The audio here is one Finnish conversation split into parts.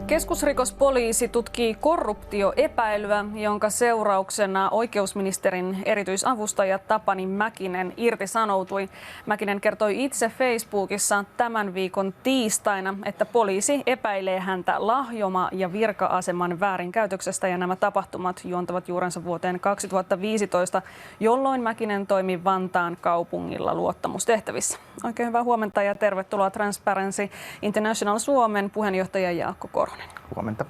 Keskusrikospoliisi tutkii korruptioepäilyä, jonka seurauksena oikeusministerin erityisavustaja Tapani Mäkinen irtisanoutui. Mäkinen kertoi itse Facebookissa tämän viikon tiistaina, että poliisi epäilee häntä lahjoma- ja virka-aseman väärinkäytöksestä, ja nämä tapahtumat juontavat juurensa vuoteen 2015, jolloin Mäkinen toimi Vantaan kaupungilla luottamustehtävissä. Oikein hyvää huomenta ja tervetuloa Transparency International Suomen puheenjohtaja Jaakko Korhonen. Huomenta.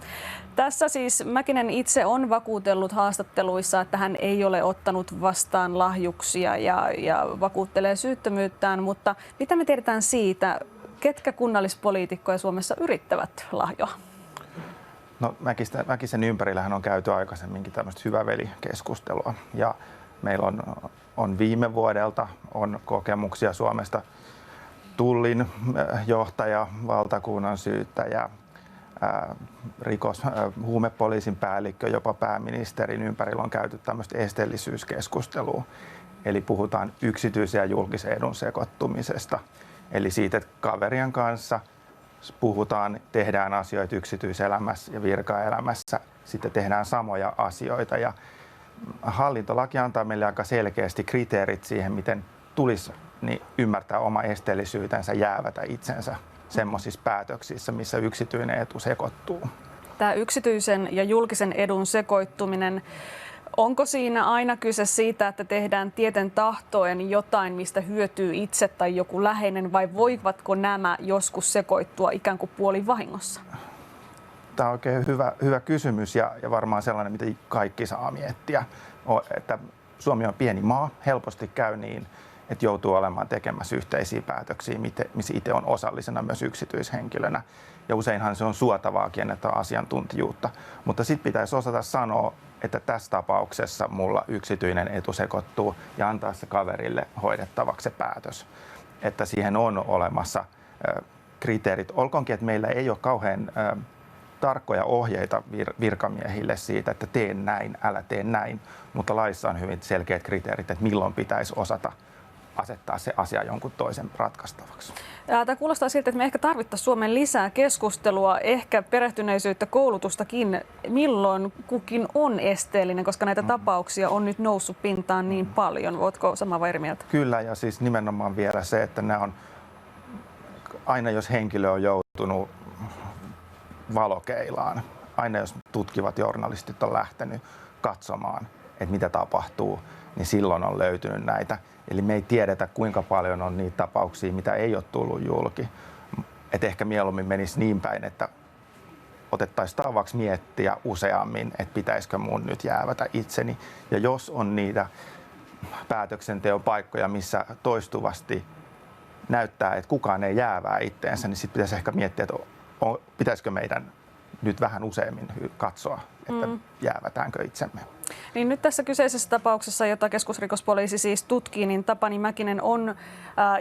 Tässä siis Mäkinen itse on vakuutellut haastatteluissa, että hän ei ole ottanut vastaan lahjuksia ja vakuuttelee syyttömyyttään, mutta mitä me tiedetään siitä, ketkä kunnallispoliitikkoja Suomessa yrittävät lahjoa? No, Mäkisen ympärillähän on käyty aikaisemminkin tämmöistä hyvävelikeskustelua, ja meillä on viime vuodelta on kokemuksia Suomesta. Tullin johtaja, valtakunnan syyttäjä, huumepoliisin päällikkö, jopa pääministerin ympärillä on käyty tämmöistä esteellisyyskeskustelua. Eli puhutaan yksityisen ja julkisen edun sekoittumisesta. Eli siitä, että kaverien kanssa puhutaan, tehdään asioita yksityiselämässä ja virkaelämässä, sitten tehdään samoja asioita. Ja hallintolaki antaa meille aika selkeästi kriteerit siihen, miten tulisi ymmärtää oma esteellisyytensä, jäävätä itsensä semmoisissa päätöksissä, missä yksityinen etu sekoittuu. Tämä yksityisen ja julkisen edun sekoittuminen, onko siinä aina kyse siitä, että tehdään tieten tahtoen jotain, mistä hyötyy itse tai joku läheinen, vai voivatko nämä joskus sekoittua ikään kuin puolivahingossa? Tämä on oikein hyvä kysymys ja varmaan sellainen, mitä kaikki saa miettiä. Että Suomi on pieni maa, helposti käy niin, että joutuu olemaan tekemässä yhteisiä päätöksiä, missä itse on osallisena myös yksityishenkilönä. Ja useinhan se on suotavaakin, että on asiantuntijuutta. Mutta sitten pitäisi osata sanoa, että tässä tapauksessa mulla yksityinen etu sekoittuu ja antaa se kaverille hoidettavaksi se päätös. Että siihen on olemassa kriteerit. Olkoonkin, että meillä ei ole kauhean tarkkoja ohjeita virkamiehille siitä, että tee näin, älä tee näin. Mutta laissa on hyvin selkeät kriteerit, että milloin pitäisi osata asettaa se asia jonkun toisen ratkaistavaksi. Tämä kuulostaa siltä, että me ehkä tarvittaisiin Suomen lisää keskustelua, ehkä perehtyneisyyttä, koulutustakin, milloin kukin on esteellinen, koska näitä tapauksia on nyt noussut pintaan niin paljon. Oletko samaa vai eri mieltä? Kyllä, ja siis nimenomaan vielä se, että nämä on aina jos henkilö on joutunut valokeilaan, aina jos tutkivat journalistit on lähtenyt katsomaan, että mitä tapahtuu, niin silloin on löytynyt näitä. Eli me ei tiedetä, kuinka paljon on niitä tapauksia, mitä ei ole tullut julki. Et ehkä mieluummin menisi niin päin, että otettaisiin tavaksi miettiä useammin, että pitäisikö mun nyt jäävätä itseni. Ja jos on niitä päätöksenteon paikkoja, missä toistuvasti näyttää, että kukaan ei jäävää itteensä, niin sitten pitäisi ehkä miettiä, että pitäisikö meidän nyt vähän useammin katsoa, että jäävätäänkö itsemme. Niin nyt tässä kyseisessä tapauksessa, jota keskusrikospoliisi siis tutkii, niin Tapani Mäkinen on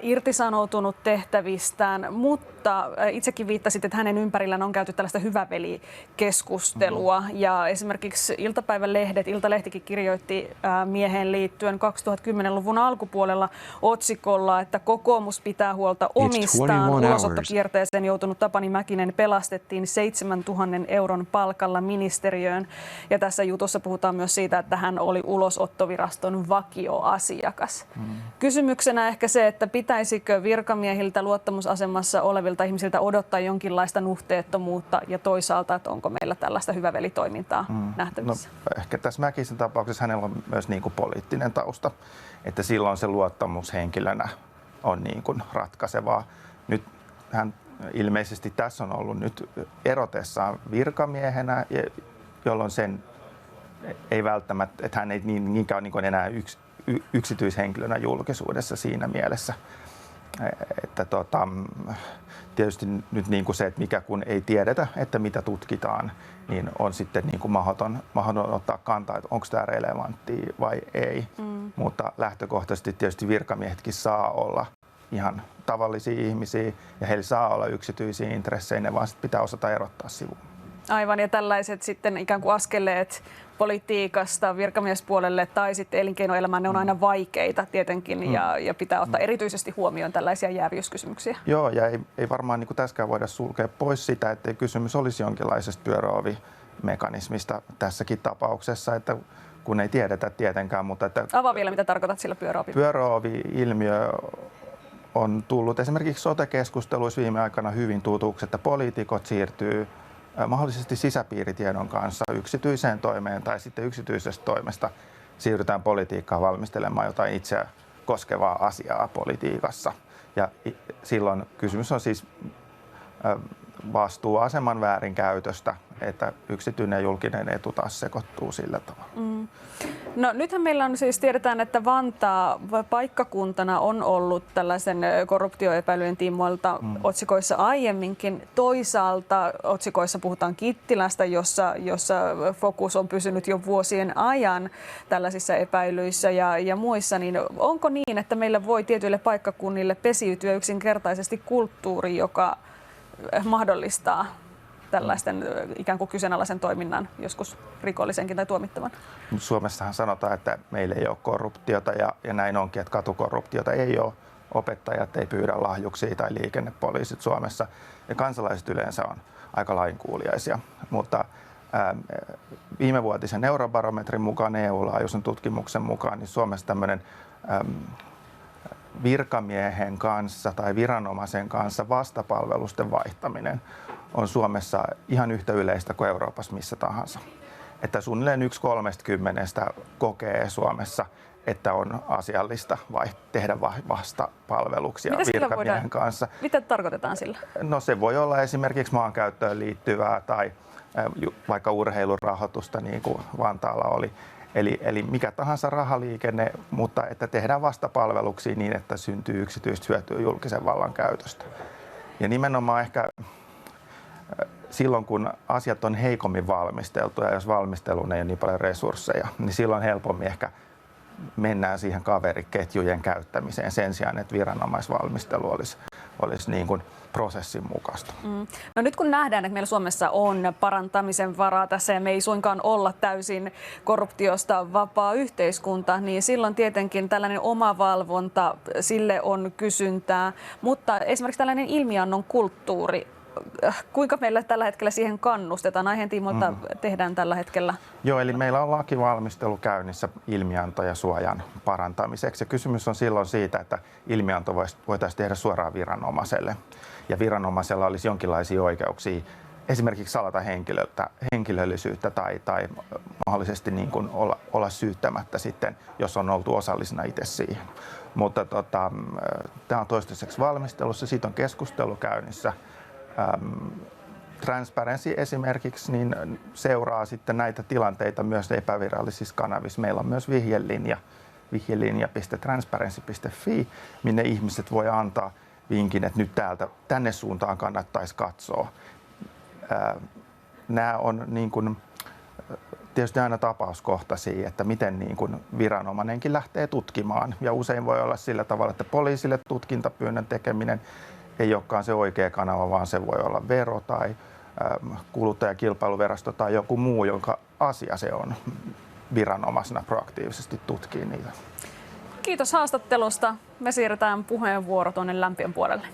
irtisanoutunut tehtävistään, mutta itsekin viittasit, että hänen ympärillään on käyty tällaista hyvävelikeskustelua. Ja esimerkiksi iltapäivälehdet, Iltalehtikin kirjoitti mieheen liittyen 2010-luvun alkupuolella otsikolla, että kokoomus pitää huolta omistaan. Ulosottokierteeseen joutunut Tapani Mäkinen pelastettiin 7 000 euron palkalla ministeriöön. Ja tässä jutussa puhutaan myös siitä, että hän oli ulosottoviraston vakioasiakas. Kysymyksenä ehkä se, että pitäisikö virkamiehiltä luottamusasemassa olevilta ihmisiltä odottaa jonkinlaista nuhteettomuutta ja toisaalta, että onko meillä tällaista hyvävelitoimintaa nähtävissä? No, ehkä tässä Mäkisen tapauksessa hänellä on myös niin kuin poliittinen tausta, että silloin se luottamushenkilönä on niin kuin ratkaisevaa. Nyt hän ilmeisesti tässä on ollut nyt erotessaan virkamiehenä, jolloin sen ei välttämättä, että hän ei niinkään niin enää yksityishenkilönä julkisuudessa siinä mielessä. Että tietysti nyt niin kuin se, että mikä kun ei tiedetä, että mitä tutkitaan, niin on sitten niin kuin mahdoton ottaa kantaa, että onko tämä relevanttia vai ei. Mutta lähtökohtaisesti tietysti virkamiehetkin saa olla ihan tavallisia ihmisiä ja heillä saa olla yksityisiä intressejä, ne vaan pitää osata erottaa sivuun. Aivan, ja tällaiset sitten ikään kuin askeleet politiikasta virkamiespuolelle tai sitten elinkeinoelämään, ne on aina vaikeita tietenkin ja pitää ottaa erityisesti huomioon tällaisia jääviyskysymyksiä. Joo, ja ei varmaan niin kuin tässäkään voida sulkea pois sitä, että kysymys olisi jonkinlaisesta pyöröovimekanismista tässäkin tapauksessa, että kun ei tiedetä tietenkään. Mutta että avaa vielä, mitä tarkoitat sillä pyöröovi. Pyöröovi-ilmiö on tullut esimerkiksi sote-keskusteluissa viime aikana hyvin tutuksi, että poliitikot siirtyy mahdollisesti sisäpiiritiedon kanssa yksityiseen toimeen tai sitten yksityisestä toimesta siirrytään politiikkaan valmistelemaan jotain itseä koskevaa asiaa politiikassa. Ja silloin kysymys on siis vastuuaseman väärinkäytöstä, että yksityinen ja julkinen etu taas sekoittuu sillä tavalla. No nythän meillä on siis, tiedetään, että Vantaa paikkakuntana on ollut tällaisen korruptioepäilyjen tiimoilta otsikoissa aiemminkin. Toisaalta otsikoissa puhutaan Kittilästä, jossa fokus on pysynyt jo vuosien ajan tällaisissa epäilyissä ja muissa. Niin onko niin, että meillä voi tietyille paikkakunnille pesiytyä yksinkertaisesti kulttuuri, joka mahdollistaa tällaisten ikään kuin kyseenalaisen toiminnan, joskus rikollisenkin tai tuomittavan? Suomessahan sanotaan, että meillä ei ole korruptiota ja näin onkin, että katukorruptiota ei ole. Opettajat ei pyydä lahjuksia tai liikennepoliisit Suomessa ja kansalaiset yleensä on aika lainkuuliaisia. Mutta viimevuotisen Eurobarometrin mukaan, EU-laajuisen tutkimuksen mukaan, niin Suomessa tämmöinen virkamiehen kanssa tai viranomaisen kanssa vastapalvelusten vaihtaminen on Suomessa ihan yhtä yleistä kuin Euroopassa missä tahansa. Että suunnilleen 1/30 kokee Suomessa, että on asiallista tehdä vastapalveluksia virkamiehen kanssa. Mitä tarkoitetaan sillä? No se voi olla esimerkiksi maankäyttöön liittyvää tai vaikka urheilurahoitusta, niin kuin Vantaalla oli. Eli mikä tahansa rahaliikenne, mutta että tehdään vastapalveluksia niin, että syntyy yksityistä hyötyä julkisen vallan käytöstä. Ja nimenomaan ehkä silloin, kun asiat on heikommin valmisteltuja ja jos valmisteluun ei ole niin paljon resursseja, niin silloin helpommin ehkä mennään siihen kaveriketjujen käyttämiseen sen sijaan, että viranomaisvalmistelu olisi niin kuin prosessin mukaista. No nyt kun nähdään, että meillä Suomessa on parantamisen varaa tässä ja me ei suinkaan olla täysin korruptiosta vapaa yhteiskunta, niin silloin tietenkin tällainen omavalvonta, sille on kysyntää, mutta esimerkiksi tällainen ilmiannon kulttuuri, kuinka meillä tällä hetkellä siihen kannustetaan? Aiheen tiimoilta tehdään tällä hetkellä. Joo, eli meillä on lakivalmistelu käynnissä ilmianto- ja suojan parantamiseksi. Ja kysymys on silloin siitä, että ilmianto voitaisiin tehdä suoraan viranomaiselle. Ja viranomaisella olisi jonkinlaisia oikeuksia esimerkiksi salata henkilöllisyyttä tai mahdollisesti niin kuin olla syyttämättä sitten, jos on oltu osallisena itse siihen. Mutta tämä on toistaiseksi valmistelussa, siitä on keskustelu käynnissä. Transparency esimerkiksi niin seuraa sitten näitä tilanteita myös epävirallisissa kanavissa. Meillä on myös vihjelinja.transparency.fi, minne ihmiset voi antaa vinkin, että nyt tänne suuntaan kannattaisi katsoa. Nämä on niin kuin, tietysti aina tapauskohtaisia, että miten niin kuin viranomainenkin lähtee tutkimaan. Ja usein voi olla sillä tavalla, että poliisille tutkintapyynnön tekeminen ei olekaan se oikea kanava, vaan se voi olla vero tai kuluttajakilpailuvirasto tai joku muu, jonka asia se on viranomaisena proaktiivisesti tutkii niitä. Kiitos haastattelusta. Me siirretään puheenvuoro tuonne Lämpiön puolelle.